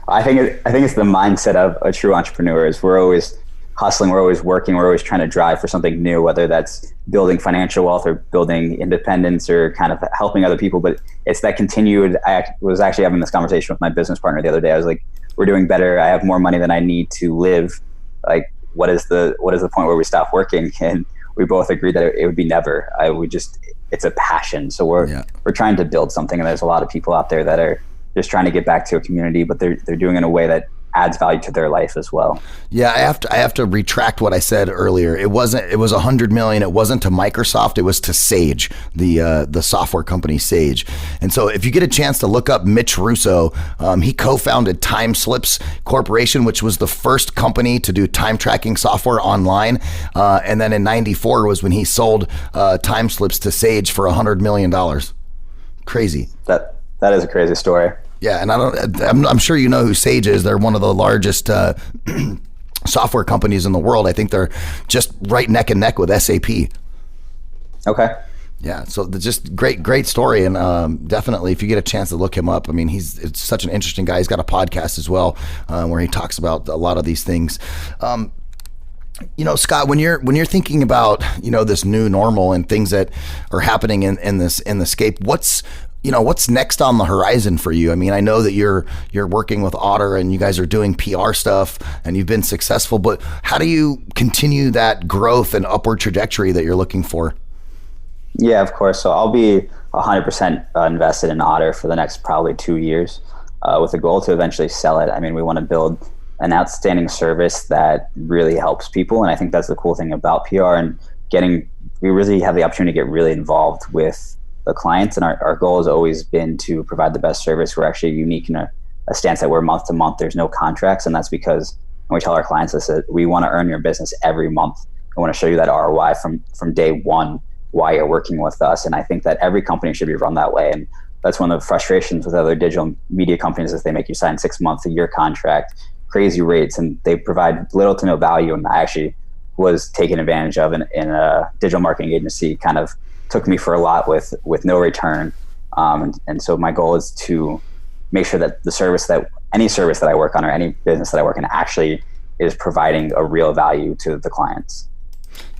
I think it's the mindset of a true entrepreneur. Is we're always hustling, we're always working, we're always trying to drive for something new, whether that's building financial wealth or building independence or kind of helping other people. But it's that continued. I was actually having this conversation with my business partner the other day. I was like, we're doing better. I have more money than I need to live. Like, what is the point where we stop working? And we both agreed that it would be never. It's a passion. So we're trying to build something, and there's a lot of people out there that are just trying to get back to a community, but they're doing it in a way that adds value to their life as well. Yeah, I have to retract what I said earlier. It was $100 million. It wasn't to Microsoft. It was to Sage, the software company Sage. And so if you get a chance to look up Mitch Russo, he co-founded Time Slips Corporation, which was the first company to do time tracking software online. And then in '94 was when he sold Time Slips to Sage for $100 million. Crazy. That is a crazy story. Yeah, and I'm sure you know who Sage is. They're one of the largest software companies in the world. I think they're just right neck and neck with SAP. Okay. Yeah, so just great story, and definitely if you get a chance to look him up, I mean, it's such an interesting guy. He's got a podcast as well where he talks about a lot of these things. Scott, when you're thinking about this new normal and things that are happening in the scape, what's next on the horizon for you? I mean, I know that you're working with Otter and you guys are doing PR stuff and you've been successful, but how do you continue that growth and upward trajectory that you're looking for? Yeah, of course. So I'll be 100% invested in Otter for the next probably 2 years with a goal to eventually sell it. I mean, we want to build an outstanding service that really helps people. And I think that's the cool thing about PR and we really have the opportunity to get really involved with the clients. And our goal has always been to provide the best service. We're actually unique in a stance that we're month to month. There's no contracts. And that's because when we tell our clients this, we want to earn your business every month. I want to show you that ROI from day one, why you're working with us. And I think that every company should be run that way. And that's one of the frustrations with other digital media companies is they make you sign 6 months, a year contract, crazy rates, and they provide little to no value. And I actually was taken advantage of in a digital marketing agency, kind of took me for a lot with no return. And so my goal is to make sure that any service that I work on or any business that I work in actually is providing a real value to the clients.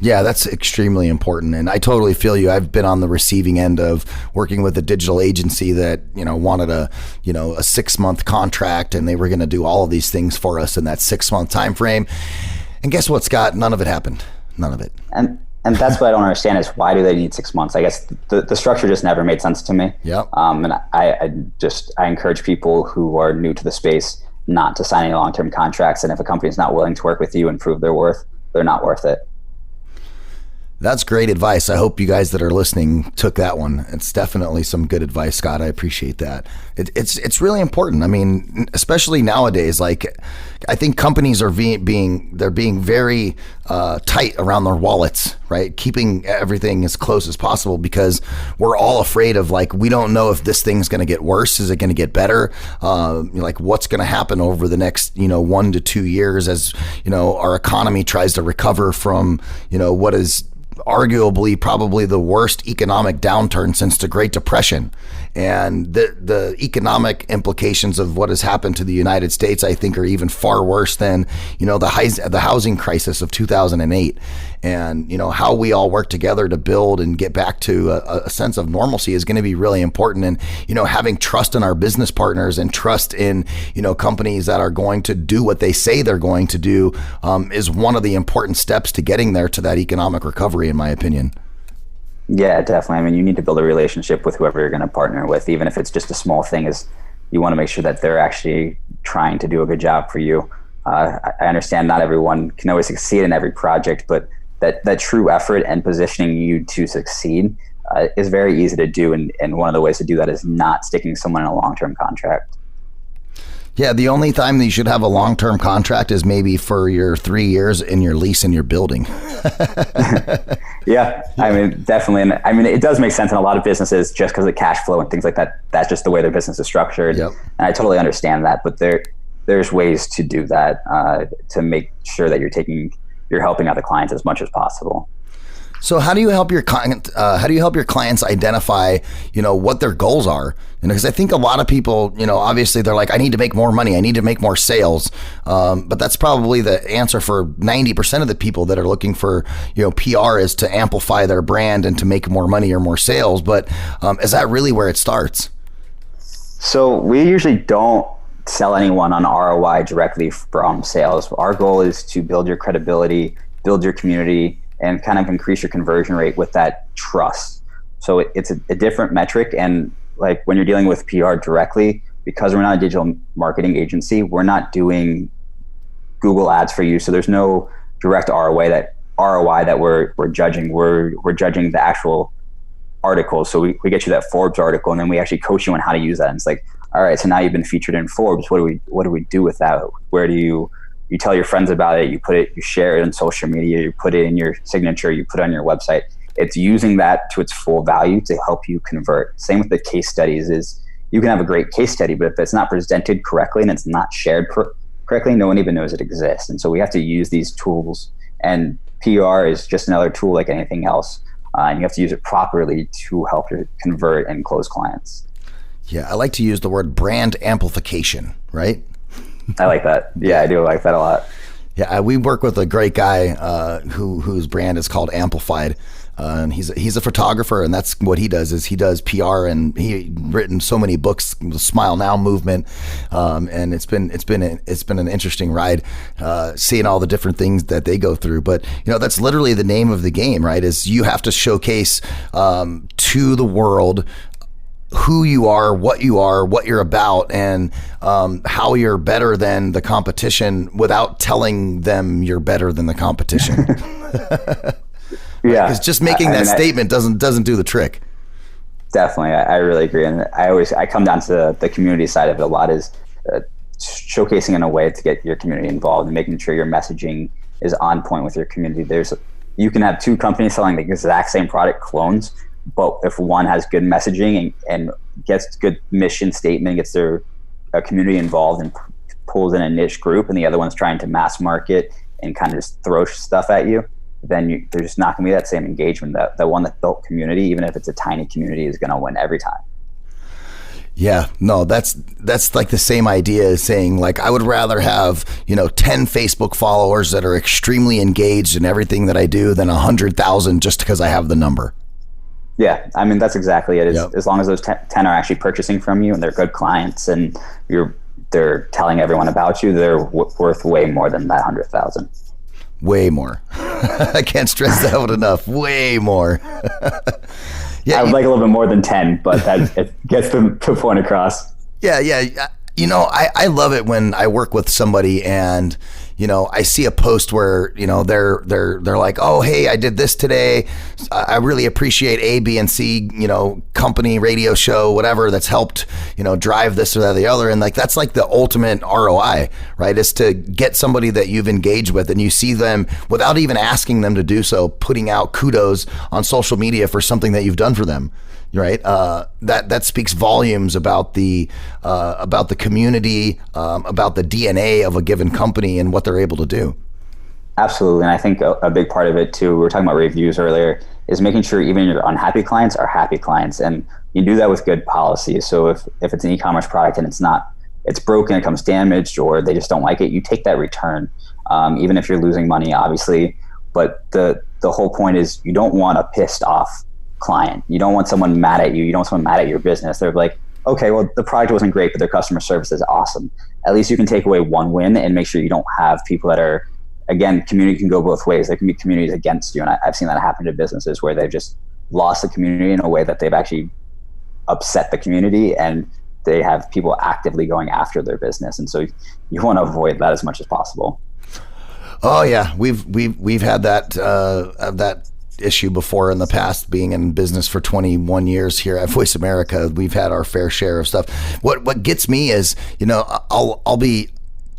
Yeah, that's extremely important. And I totally feel you. I've been on the receiving end of working with a digital agency that, wanted a 6-month contract, and they were going to do all of these things for us in that 6-month time frame. And guess what, Scott? None of it happened. None of it. And that's what I don't understand is why do they need 6 months? I guess the structure just never made sense to me. Yep. And I encourage people who are new to the space not to sign any long-term contracts. And if a company is not willing to work with you and prove their worth, they're not worth it. That's great advice. I hope you guys that are listening took that one. It's definitely some good advice, Scott. I appreciate that. It's really important. I mean, especially nowadays, like I think companies are being very tight around their wallets, right? Keeping everything as close as possible because we're all afraid of we don't know if this thing's going to get worse. Is it going to get better? What's going to happen over the next 1 to 2 years as our economy tries to recover from what is arguably probably the worst economic downturn since the Great Depression. And the economic implications of what has happened to the United States, I think, are even far worse than, the housing crisis of 2008. And, how we all work together to build and get back to a sense of normalcy is going to be really important. And, having trust in our business partners and trust in, companies that are going to do what they say they're going to do is one of the important steps to getting there to that economic recovery, in my opinion. Yeah, definitely. I mean, you need to build a relationship with whoever you're going to partner with, even if it's just a small thing. Is you want to make sure that they're actually trying to do a good job for you. I understand not everyone can always succeed in every project, but that true effort and positioning you to succeed is very easy to do. And one of the ways to do that is not sticking someone in a long-term contract. Yeah, the only time that you should have a long-term contract is maybe for your 3 years in your lease in your building. Yeah, I mean, definitely. And I mean, it does make sense in a lot of businesses just because of cash flow and things like that. That's just the way their business is structured. Yep. And I totally understand that. But there's ways to do that to make sure that you're helping out the clients as much as possible. So how do you help your clients identify, what their goals are? Because I think a lot of people, obviously they're like, I need to make more money. I need to make more sales. But that's probably the answer for 90% of the people that are looking for, PR is to amplify their brand and to make more money or more sales. But is that really where it starts? So we usually don't sell anyone on ROI directly from sales. Our goal is to build your credibility, build your community, and kind of increase your conversion rate with that trust. So it's a different metric. And like when you're dealing with PR directly, because we're not a digital marketing agency, we're not doing Google ads for you. So there's no direct ROI that we're judging. We're judging the actual articles. So we get you that Forbes article, and then we actually coach you on how to use that. And it's like, all right, so now you've been featured in Forbes. What do we do with that? Where do you tell your friends about it, you share it on social media, you put it in your signature, you put it on your website. It's using that to its full value to help you convert. Same with the case studies is you can have a great case study, but if it's not presented correctly and it's not shared correctly, no one even knows it exists. And so we have to use these tools, and PR is just another tool like anything else. And you have to use it properly to help you convert and close clients. Yeah, I like to use the word brand amplification, right? I like that. Yeah, I do like that a lot. Yeah, we work with a great guy whose brand is called Amplified. And he's a photographer, and that's what he does. Is he does PR, and he written so many books, the Smile Now movement, and it's been an interesting ride, seeing all the different things that they go through. But that's literally the name of the game, right? Is you have to showcase to the world who you are, what you're about, and how you're better than the competition without telling them you're better than the competition. Yeah, because just making that statement doesn't do the trick. Definitely, I really agree, and I come down to the community side of it a lot. Is showcasing in a way to get your community involved and making sure your messaging is on point with your community. You can have two companies selling the exact same product, clones, but if one has good messaging and gets good mission statement, gets their community involved and pulls in a niche group, and the other one's trying to mass market and kind of just throw stuff at you, then there's not going to be that same engagement. The one that built community, even if it's a tiny community, is going to win every time. Yeah, no, that's like the same idea as saying, like, I would rather have, 10 Facebook followers that are extremely engaged in everything that I do than 100,000 just because I have the number. Yeah, I mean, that's exactly it. Yep. As long as those 10 are actually purchasing from you and they're good clients and they're telling everyone about you, they're worth way more than that 100,000. Way more. I can't stress that one enough. Way more. Yeah, I would like a little bit more than 10, but it gets the point across. Yeah. I love it when I work with somebody and, I see a post where, they're like, oh, hey, I did this today. I really appreciate A, B, and C, company, radio show, whatever that's helped, drive this or that or the other. And like, that's like the ultimate ROI, right? Is to get somebody that you've engaged with and you see them without even asking them to do so, putting out kudos on social media for something that you've done for them. Right, that speaks volumes about the community, about the DNA of a given company and what they're able to do. Absolutely, and I think a big part of it too. We were talking about reviews earlier. Is making sure even your unhappy clients are happy clients, and you do that with good policy. So if it's an e-commerce product and it's broken, it comes damaged, or they just don't like it, you take that return, even if you're losing money, obviously. But the whole point is you don't want a pissed off client. You don't want someone mad at you. You don't want someone mad at your business. They're like, okay, well, the product wasn't great, but their customer service is awesome. At least you can take away one win and make sure you don't have people that are, again, community can go both ways. There can be communities against you. And I've seen that happen to businesses where they've just lost the community in a way that they've actually upset the community and they have people actively going after their business. And so you want to avoid that as much as possible. Oh yeah. We've had that issue before in the past. Being in business for 21 years here at Voice America, we've had our fair share of stuff. What gets me is, I'll be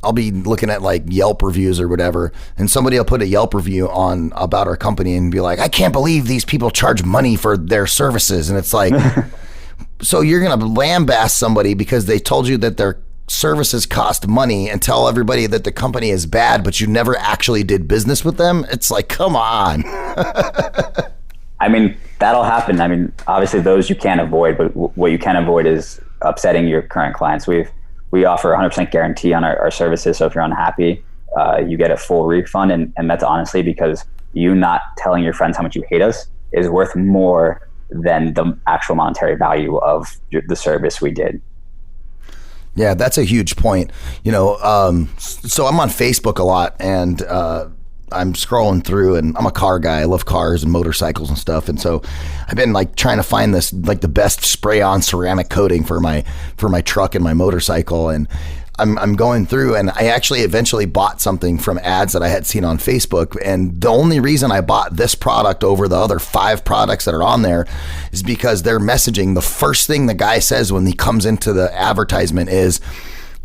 looking at like Yelp reviews or whatever, and somebody will put a Yelp review on about our company and be like, I can't believe these people charge money for their services. And it's like, so you're going to lambaste somebody because they told you that their services cost money and tell everybody that the company is bad, but you never actually did business with them? It's like, come on. I mean, that'll happen. I mean, obviously those you can't avoid, but what you can avoid is upsetting your current clients. We offer 100% guarantee on our services. So if you're unhappy, you get a full refund. And that's honestly because you not telling your friends how much you hate us is worth more than the actual monetary value of the service we did. Yeah, that's a huge point. So I'm on Facebook a lot, and I'm scrolling through, and I'm a car guy. I love cars and motorcycles and stuff. And so I've been like trying to find this, like the best spray on ceramic coating for my truck and my motorcycle. And I'm going through, and I actually eventually bought something from ads that I had seen on Facebook. And the only reason I bought this product over the other 5 products that are on there is because their messaging, the first thing the guy says when he comes into the advertisement is,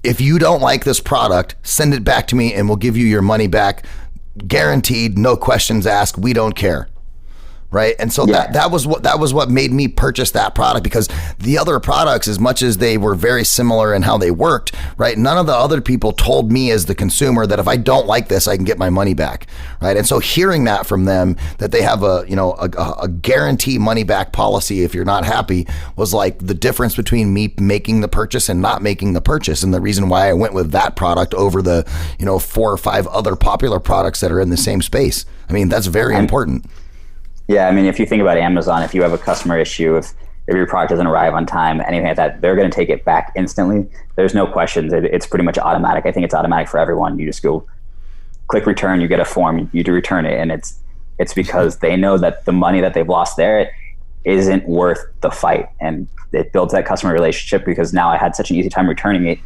if you don't like this product, send it back to me and we'll give you your money back. Guaranteed, no questions asked. We don't care. Right. And so that was what made me purchase that product, because the other products, as much as they were very similar in how they worked, right, none of the other people told me as the consumer that if I don't like this, I can get my money back. Right. And so hearing that from them, that they have a guarantee money back policy if you're not happy, was like the difference between me making the purchase and not making the purchase. And the reason why I went with that product over the 4 or 5 other popular products that are in the same space. I mean, that's very important. Yeah, I mean, if you think about Amazon, if you have a customer issue, if your product doesn't arrive on time, anything like that, they're going to take it back instantly. There's no questions. It's pretty much automatic. I think it's automatic for everyone. You just go click return, you get a form, you do return it, and it's because they know that the money that they've lost there isn't worth the fight. And it builds that customer relationship, because now I had such an easy time returning it,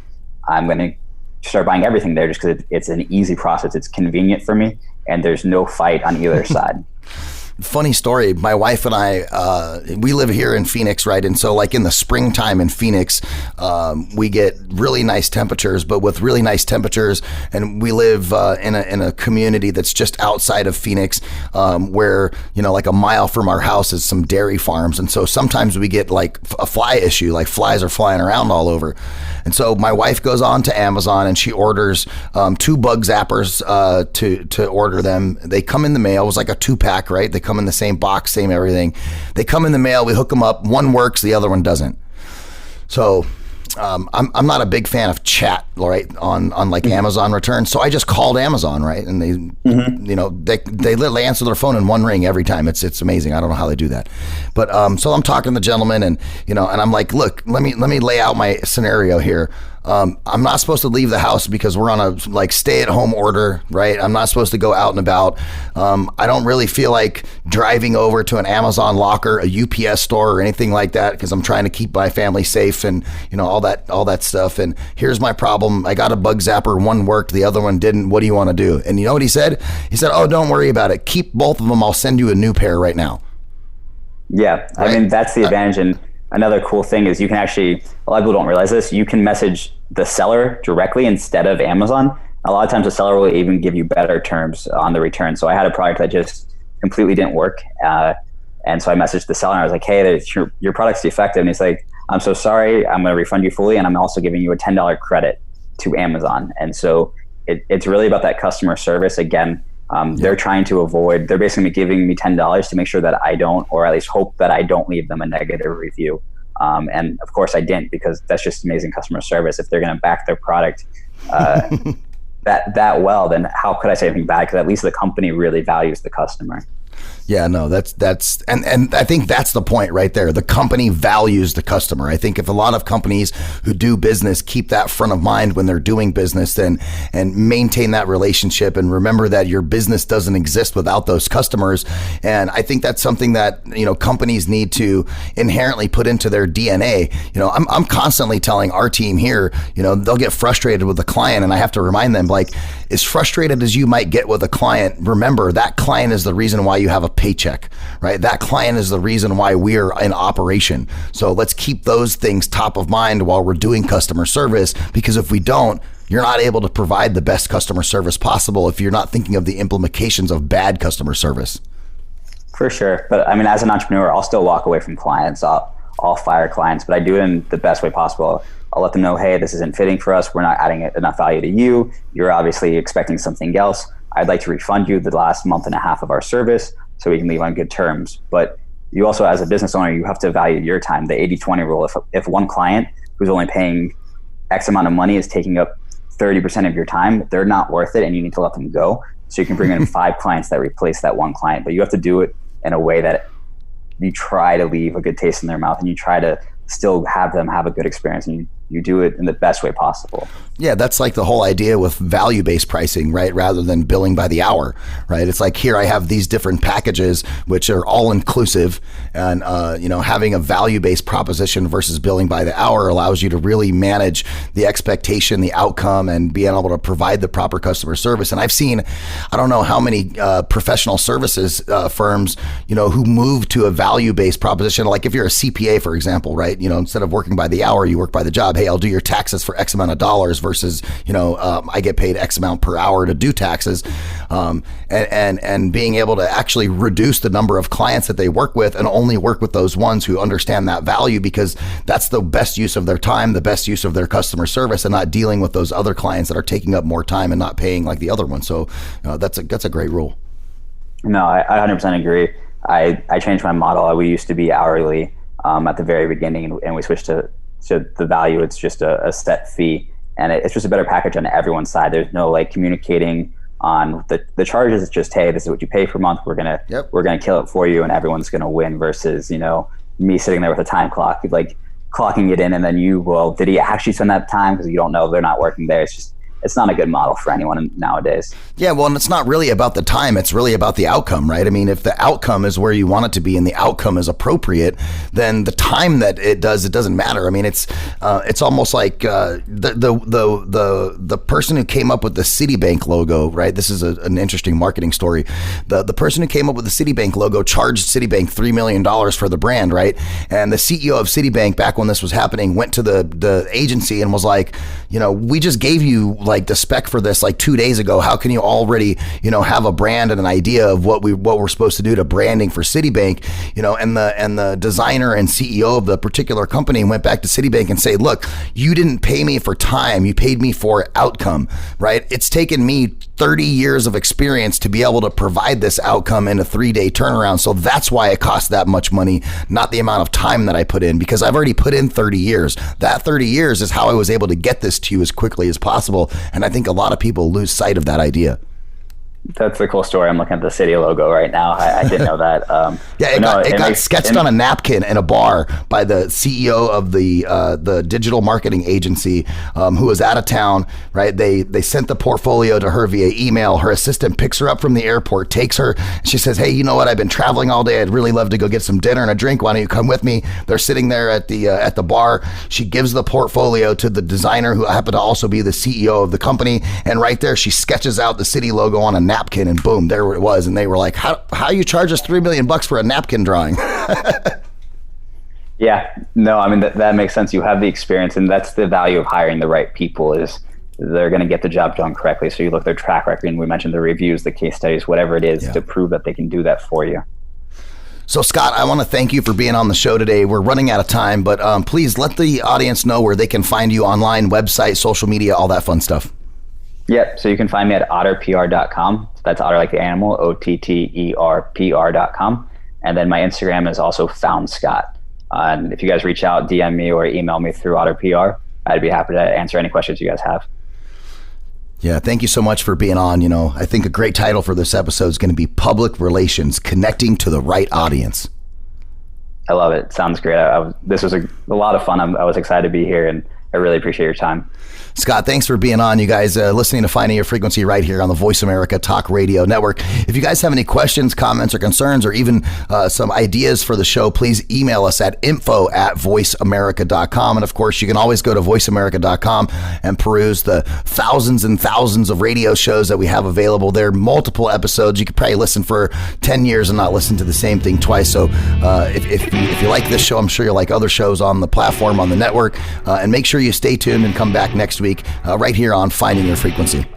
I'm going to start buying everything there just because it's an easy process. It's convenient for me, and there's no fight on either side. Funny story. My wife and I, we live here in Phoenix, right? And so like in the springtime in Phoenix, we get really nice temperatures, but with really nice temperatures, and we live in a community that's just outside of Phoenix, where, like a mile from our house is some dairy farms. And so sometimes we get like a fly issue, like flies are flying around all over. And so my wife goes on to Amazon and she orders 2 bug zappers to order them. They come in the mail. It was like a 2-pack, right? They come in the same box, same everything. They come in the mail. We hook them up. One works, the other one doesn't. So I'm not a big fan of chat, right, on like Amazon returns. So I just called Amazon, right, and they literally answer their phone in one ring every time. It's amazing. I don't know how they do that, but so I'm talking to the gentleman, and and I'm like, look, let me lay out my scenario here. I'm not supposed to leave the house because we're on a like stay at home order, right? I'm not supposed to go out and about. I don't really feel like driving over to an Amazon locker, a UPS store, or anything like that because I'm trying to keep my family safe and all that stuff. And here's my problem: I got a bug zapper. One worked, the other one didn't. What do you want to do? And you know what he said? He said, "Oh, don't worry about it. Keep both of them. I'll send you a new pair right now." Yeah, right? I mean that's the advantage. And another cool thing is you can actually, a lot of people don't realize this, you can message the seller directly instead of Amazon. A lot of times the seller will even give you better terms on the return. So I had a product that just completely didn't work. And so I messaged the seller and I was like, hey, your product's defective. And he's like, I'm so sorry, I'm going to refund you fully. And I'm also giving you a $10 credit to Amazon. And so it's really about that customer service. Again, they're trying to avoid, they're basically giving me $10 to make sure that I don't, or at least hope that I don't leave them a negative review. And of course I didn't, because that's just amazing customer service. If they're going to back their product that well, then how could I say anything bad? Because at least the company really values the customer. Yeah, no, that's and I think that's the point right there. The company values the customer. I think if a lot of companies who do business keep that front of mind when they're doing business, and maintain that relationship and remember that your business doesn't exist without those customers. And I think that's something that companies need to inherently put into their DNA. I'm constantly telling our team here, they'll get frustrated with the client, and I have to remind them, like, as frustrated as you might get with a client, remember that client is the reason why you have a paycheck, right? That client is the reason why we're in operation. So let's keep those things top of mind while we're doing customer service, because if we don't, you're not able to provide the best customer service possible if you're not thinking of the implications of bad customer service. For sure. But I mean, as an entrepreneur, I'll still walk away from clients. I'll fire clients, but I do it in the best way possible. I'll let them know, hey, this isn't fitting for us. We're not adding enough value to you. You're obviously expecting something else. I'd like to refund you the last month and a half of our service so we can leave on good terms. But you also, as a business owner, you have to value your time. The 80-20 rule, if one client who's only paying X amount of money is taking up 30% of your time, they're not worth it and you need to let them go. So you can bring in 5 clients that replace that one client. But you have to do it in a way that you try to leave a good taste in their mouth and you try to still have them have a good experience, and you do it in the best way possible. Yeah, that's like the whole idea with value-based pricing, right? Rather than billing by the hour, right? It's like, here I have these different packages which are all inclusive, and having a value-based proposition versus billing by the hour allows you to really manage the expectation, the outcome, and being able to provide the proper customer service. And I've seen, I don't know how many professional services firms, who move to a value-based proposition. Like if you're a CPA, for example, right? Instead of working by the hour, you work by the job. Hey, I'll do your taxes for X amount of dollars versus, I get paid X amount per hour to do taxes. And being able to actually reduce the number of clients that they work with and only work with those ones who understand that value, because that's the best use of their time, the best use of their customer service, and not dealing with those other clients that are taking up more time and not paying like the other one. So that's a great rule. No, I 100% agree. I changed my model. We used to be hourly at the very beginning, and we switched to the value. It's just a set fee, and it's just a better package on everyone's side. There's no like communicating on the charges. It's just, hey, this is what you pay per month. We're gonna kill it for you, and everyone's gonna win. Versus me sitting there with a time clock, like clocking it in, and then did he actually spend that time? Because you don't know, they're not working there. It's not a good model for anyone nowadays. Yeah, well, and it's not really about the time. It's really about the outcome, right? I mean, if the outcome is where you want it to be and the outcome is appropriate, then the time that it doesn't matter. I mean, it's almost like the person who came up with the Citibank logo, right? This is an interesting marketing story. The person who came up with the Citibank logo charged Citibank $3 million for the brand, right? And the CEO of Citibank, back when this was happening, went to the agency and was like, we just gave you like the spec for this like 2 days ago. How can you already, have a brand and an idea of what we're supposed to do to branding for Citibank, and the designer and CEO of the particular company went back to Citibank and say, look, you didn't pay me for time. You paid me for outcome, right? It's taken me 30 years of experience to be able to provide this outcome in a 3-day turnaround. So that's why it costs that much money, not the amount of time that I put in, because I've already put in 30 years. That 30 years is how I was able to get this to you as quickly as possible. And I think a lot of people lose sight of that idea. That's a cool story. I'm looking at the city logo right now. I didn't know that. It got sketched on a napkin in a bar by the CEO of the digital marketing agency, who was out of town. Right? They sent the portfolio to her via email. Her assistant picks her up from the airport, takes her. She says, "Hey, you know what? I've been traveling all day. I'd really love to go get some dinner and a drink. Why don't you come with me?" They're sitting there at the bar. She gives the portfolio to the designer, who happened to also be the CEO of the company, and right there she sketches out the city logo on a napkin, and boom, there it was. And they were like, how you charge us $3 million for a napkin drawing? Yeah, no, I mean, that makes sense. You have the experience, and that's the value of hiring the right people, is they're going to get the job done correctly. So you look at their track record, and we mentioned the reviews, the case studies, whatever it is, to prove that they can do that for you. So Scott, I want to thank you for being on the show today. We're running out of time, but please let the audience know where they can find you online, website, social media, all that fun stuff. Yep. So you can find me at otterpr.com. That's otter like the animal, OTTERPR.com. And then my Instagram is also FoundScott. And if you guys reach out, DM me or email me through OtterPR, I'd be happy to answer any questions you guys have. Yeah, thank you so much for being on. I think a great title for this episode is going to be Public Relations, Connecting to the Right Audience. I love it. Sounds great. This was a lot of fun. I was excited to be here, and I really appreciate your time. Scott, thanks for being on. You guys listening to Finding Your Frequency right here on the Voice America Talk Radio Network. If you guys have any questions, comments, or concerns, or even some ideas for the show, please email us at info@voiceamerica.com. And of course, you can always go to voiceamerica.com and peruse the thousands and thousands of radio shows that we have available there. Multiple episodes. You could probably listen for 10 years and not listen to the same thing twice. So if you like this show, I'm sure you'll like other shows on the platform, on the network. And make sure you stay tuned and come back next week right here on Finding Your Frequency.